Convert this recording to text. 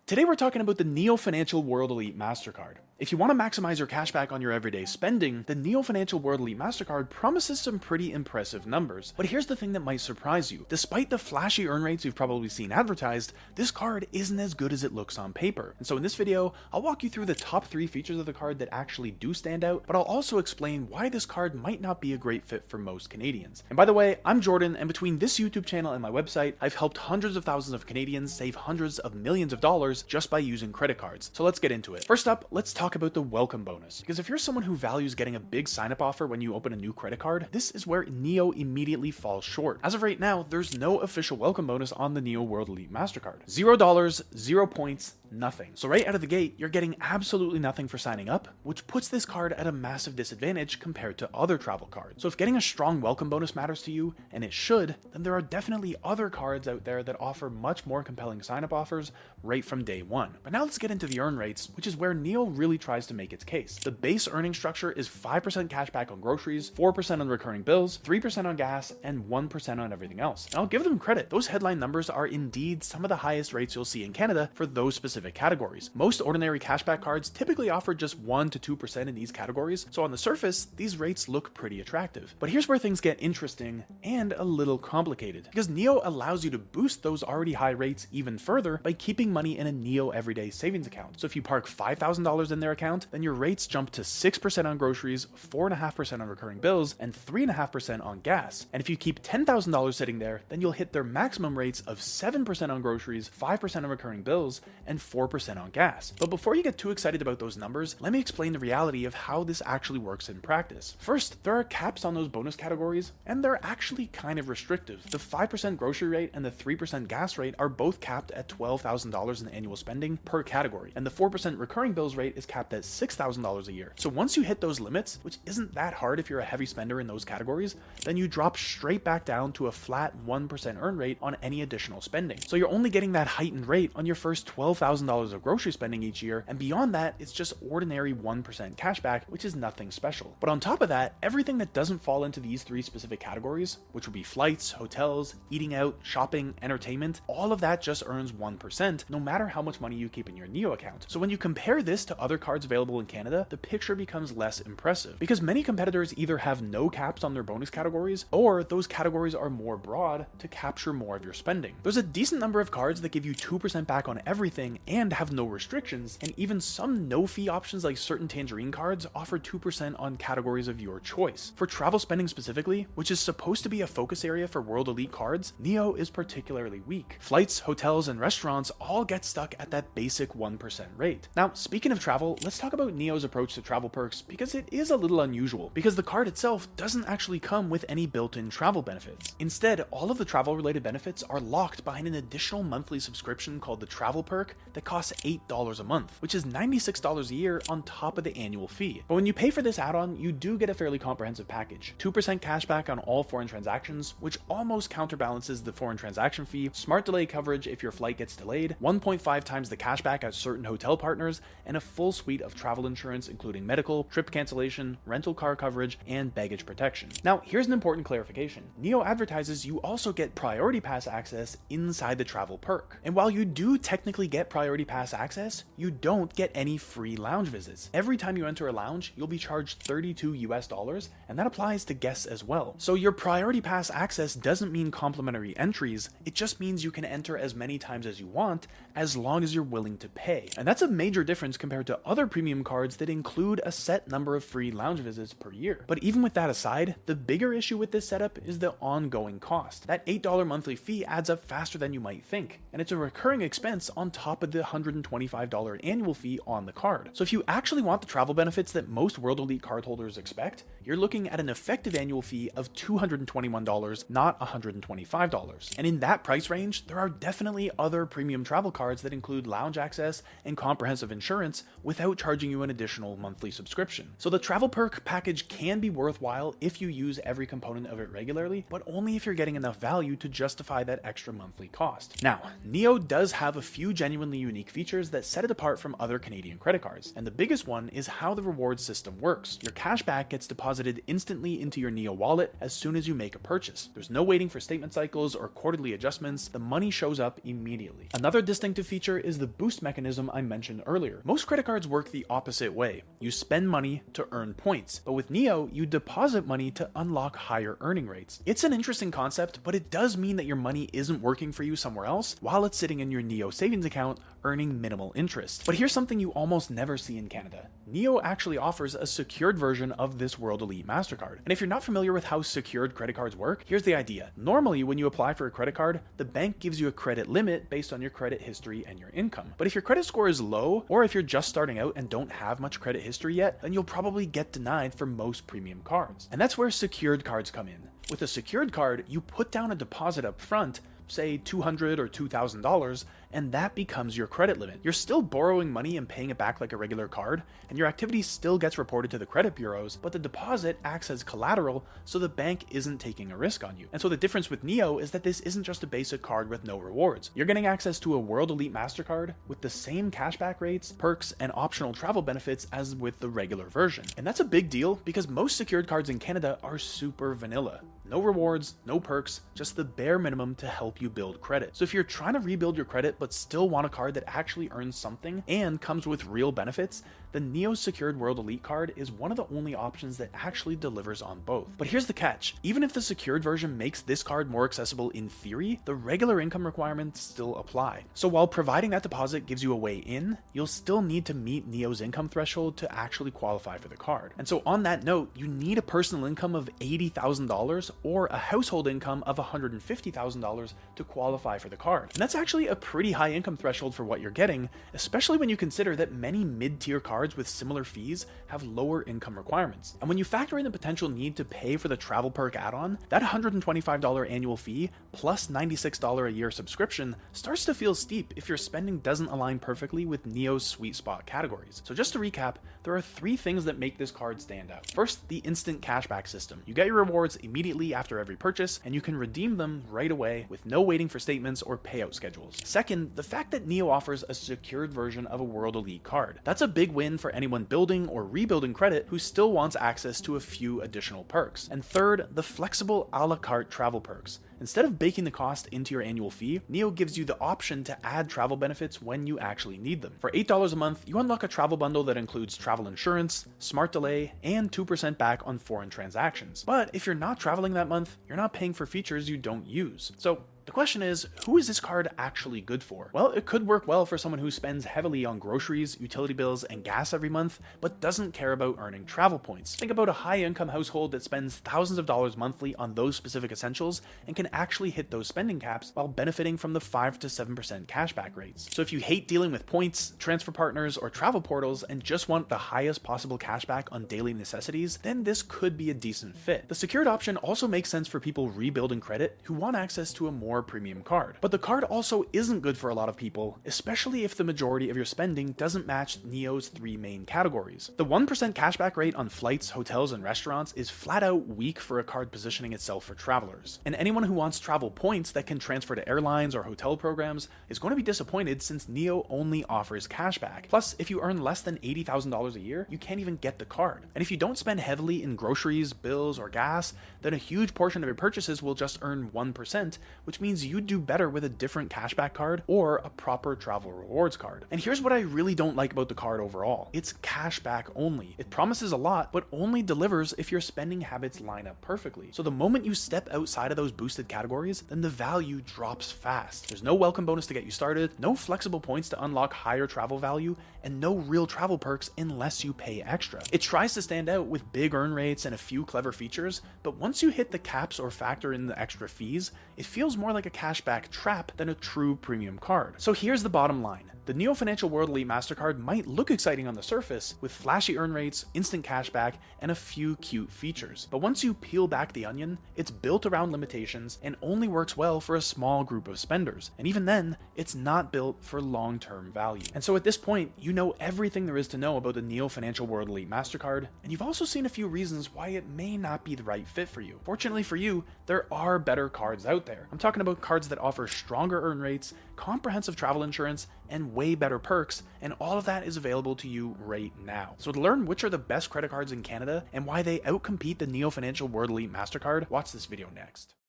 Today we're talking about the Neo Financial World Elite Mastercard. If you want to maximize your cashback on your everyday spending, the Neo Financial World Elite Mastercard promises some pretty impressive numbers. But here's the thing that might surprise you. Despite the flashy earn rates you've probably seen advertised, this card isn't as good as it looks on paper. And so in this video, I'll walk you through the top 3 features of the card that actually do stand out, but I'll also explain why this card might not be a great fit for most Canadians. And by the way, I'm Jordan, and between this YouTube channel and my website, I've helped hundreds of thousands of Canadians save hundreds of millions of dollars just by using credit cards. So let's get into it. First up, let's talk about the welcome bonus. Because if you're someone who values getting a big sign-up offer when you open a new credit card, this is where Neo immediately falls short. As of right now, there's no official welcome bonus on the Neo World Elite Mastercard. $0, 0 points, nothing. So right out of the gate, you're getting absolutely nothing for signing up, which puts this card at a massive disadvantage compared to other travel cards. So if getting a strong welcome bonus matters to you, and it should, then there are definitely other cards out there that offer much more compelling sign-up offers right from day one. But now let's get into the earn rates, which is where Neo really tries to make its case. The base earning structure is 5% cashback on groceries, 4% on recurring bills, 3% on gas, and 1% on everything else. And I'll give them credit. Those headline numbers are indeed some of the highest rates you'll see in Canada for those specific categories. Most ordinary cashback cards typically offer just 1 to 2% in these categories, so on the surface, these rates look pretty attractive. But here's where things get interesting and a little complicated, because Neo allows you to boost those already high rates even further by keeping money in a Neo everyday savings account. So if you park $5,000 in their account, then your rates jump to 6% on groceries, 4.5% on recurring bills, and 3.5% on gas. And if you keep $10,000 sitting there, then you'll hit their maximum rates of 7% on groceries, 5% on recurring bills, and 4% on gas. But before you get too excited about those numbers, let me explain the reality of how this actually works in practice. First, there are caps on those bonus categories, and they're actually kind of restrictive. The 5% grocery rate and the 3% gas rate are both capped at $12,000 in annual spending per category, and the 4% recurring bills rate is capped at $6,000 a year. So once you hit those limits, which isn't that hard if you're a heavy spender in those categories, then you drop straight back down to a flat 1% earn rate on any additional spending. So you're only getting that heightened rate on your first $12,000 of grocery spending each year, and beyond that, it's just ordinary 1% cashback, which is nothing special. But on top of that, everything that doesn't fall into these 3 specific categories, which would be flights, hotels, eating out, shopping, entertainment, all of that just earns 1%, no matter how much money you keep in your Neo account. So when you compare this to other cards available in Canada, the picture becomes less impressive, because many competitors either have no caps on their bonus categories, or those categories are more broad to capture more of your spending. There's a decent number of cards that give you 2% back on everything and have no restrictions, and even some no-fee options like certain Tangerine cards offer 2% on categories of your choice. For travel spending specifically, which is supposed to be a focus area for World Elite cards, Neo is particularly weak. Flights, hotels, and restaurants all get stuck at that basic 1% rate. Now, speaking of travel, let's talk about Neo's approach to travel perks, because it is a little unusual, because the card itself doesn't actually come with any built-in travel benefits. Instead, all of the travel-related benefits are locked behind an additional monthly subscription called the Travel Perk that costs $8 a month, which is $96 a year on top of the annual fee. But when you pay for this add-on, you do get a fairly comprehensive package. 2% cashback on all foreign transactions, which almost counterbalances the foreign transaction fee, smart delay coverage if your flight gets delayed, 1.5 times the cashback at certain hotel partners, and a full suite of travel insurance including medical, trip cancellation, rental car coverage, and baggage protection. Now, here's an important clarification. Neo advertises you also get Priority Pass access inside the Travel Perk. And while you do technically get Priority Pass access, you don't get any free lounge visits. Every time you enter a lounge, you'll be charged $32, and that applies to guests as well. So your Priority Pass access doesn't mean complimentary entries, it just means you can enter as many times as you want, as long as you're willing to pay. And that's a major difference compared to other premium cards that include a set number of free lounge visits per year. But even with that aside, the bigger issue with this setup is the ongoing cost. That $8 monthly fee adds up faster than you might think, and it's a recurring expense on top of the $125 annual fee on the card. So if you actually want the travel benefits that most World Elite cardholders expect, you're looking at an effective annual fee of $221, not $125. And in that price range, there are definitely other premium travel cards that include lounge access and comprehensive insurance without charging you an additional monthly subscription. So the Travel Perk package can be worthwhile if you use every component of it regularly, but only if you're getting enough value to justify that extra monthly cost. Now, Neo does have a few genuinely unique features that set it apart from other Canadian credit cards. And the biggest one is how the rewards system works. Your cashback gets deposited instantly into your Neo wallet as soon as you make a purchase. There's no waiting for statement cycles or quarterly adjustments. The money shows up immediately. Another distinctive feature is the boost mechanism I mentioned earlier. Most credit cards work the opposite way. You spend money to earn points, but with Neo, you deposit money to unlock higher earning rates. It's an interesting concept, but it does mean that your money isn't working for you somewhere else while it's sitting in your Neo savings account earning minimal interest. But here's something you almost never see in Canada. Neo actually offers a secured version of this World Elite MasterCard. And if you're not familiar with how secured credit cards work, here's the idea. Normally, when you apply for a credit card, the bank gives you a credit limit based on your credit history and your income. But if your credit score is low, or if you're just starting out and don't have much credit history yet, then you'll probably get denied for most premium cards. And that's where secured cards come in. With a secured card, you put down a deposit up front, say $200 or $2,000, and that becomes your credit limit. You're still borrowing money and paying it back like a regular card, and your activity still gets reported to the credit bureaus, but the deposit acts as collateral, so the bank isn't taking a risk on you. And so the difference with Neo is that this isn't just a basic card with no rewards. You're getting access to a World Elite MasterCard with the same cashback rates, perks, and optional travel benefits as with the regular version. And that's a big deal because most secured cards in Canada are super vanilla. No rewards, no perks, just the bare minimum to help you build credit. So if you're trying to rebuild your credit but still want a card that actually earns something and comes with real benefits, the Neo Secured World Elite card is one of the only options that actually delivers on both. But here's the catch. Even if the secured version makes this card more accessible in theory, the regular income requirements still apply. So while providing that deposit gives you a way in, you'll still need to meet Neo's income threshold to actually qualify for the card. And so on that note, you need a personal income of $80,000 or a household income of $150,000 to qualify for the card. And that's actually a pretty high income threshold for what you're getting, especially when you consider that many mid-tier cards with similar fees have lower income requirements. And when you factor in the potential need to pay for the travel perk add-on, that $125 annual fee plus $96 a year subscription starts to feel steep if your spending doesn't align perfectly with Neo's sweet spot categories. So just to recap, there are 3 things that make this card stand out. First, the instant cashback system. You get your rewards immediately after every purchase, and you can redeem them right away with no waiting for statements or payout schedules. Second, the fact that Neo offers a secured version of a World Elite card. That's a big win for anyone building or rebuilding credit who still wants access to a few additional perks. And third, the flexible a la carte travel perks. Instead of baking the cost into your annual fee, Neo gives you the option to add travel benefits when you actually need them. For $8 a month, you unlock a travel bundle that includes travel insurance, smart delay, and 2% back on foreign transactions. But if you're not traveling that month, you're not paying for features you don't use. So the question is, who is this card actually good for? Well, it could work well for someone who spends heavily on groceries, utility bills, and gas every month, but doesn't care about earning travel points. Think about a high-income household that spends thousands of dollars monthly on those specific essentials and can actually hit those spending caps while benefiting from the 5 to 7% cashback rates. So if you hate dealing with points, transfer partners, or travel portals and just want the highest possible cashback on daily necessities, then this could be a decent fit. The secured option also makes sense for people rebuilding credit who want access to a more premium card. But the card also isn't good for a lot of people, especially if the majority of your spending doesn't match Neo's 3 main categories. The 1% cashback rate on flights, hotels, and restaurants is flat out weak for a card positioning itself for travelers. And anyone who wants travel points that can transfer to airlines or hotel programs is going to be disappointed since Neo only offers cashback. Plus, if you earn less than $80,000 a year, you can't even get the card. And if you don't spend heavily in groceries, bills, or gas, then a huge portion of your purchases will just earn 1%, which means you'd do better with a different cashback card or a proper travel rewards card. And here's what I really don't like about the card overall. It's cashback only. It promises a lot, but only delivers if your spending habits line up perfectly. So the moment you step outside of those boosted categories, then the value drops fast. There's no welcome bonus to get you started, no flexible points to unlock higher travel value, and no real travel perks unless you pay extra. It tries to stand out with big earn rates and a few clever features, but once you hit the caps or factor in the extra fees, it feels more like a cashback trap than a true premium card. So here's the bottom line. The Neo Financial World Elite MasterCard might look exciting on the surface with flashy earn rates, instant cashback, and a few cute features. But once you peel back the onion, it's built around limitations and only works well for a small group of spenders. And even then, it's not built for long-term value. And so at this point, you know everything there is to know about the Neo Financial World Elite MasterCard, and you've also seen a few reasons why it may not be the right fit for you. Fortunately for you, there are better cards out there. I'm talking about cards that offer stronger earn rates, comprehensive travel insurance, and way better perks, and all of that is available to you right now. So to learn which are the best credit cards in Canada and why they outcompete the Neo Financial World Elite Mastercard, watch this video next.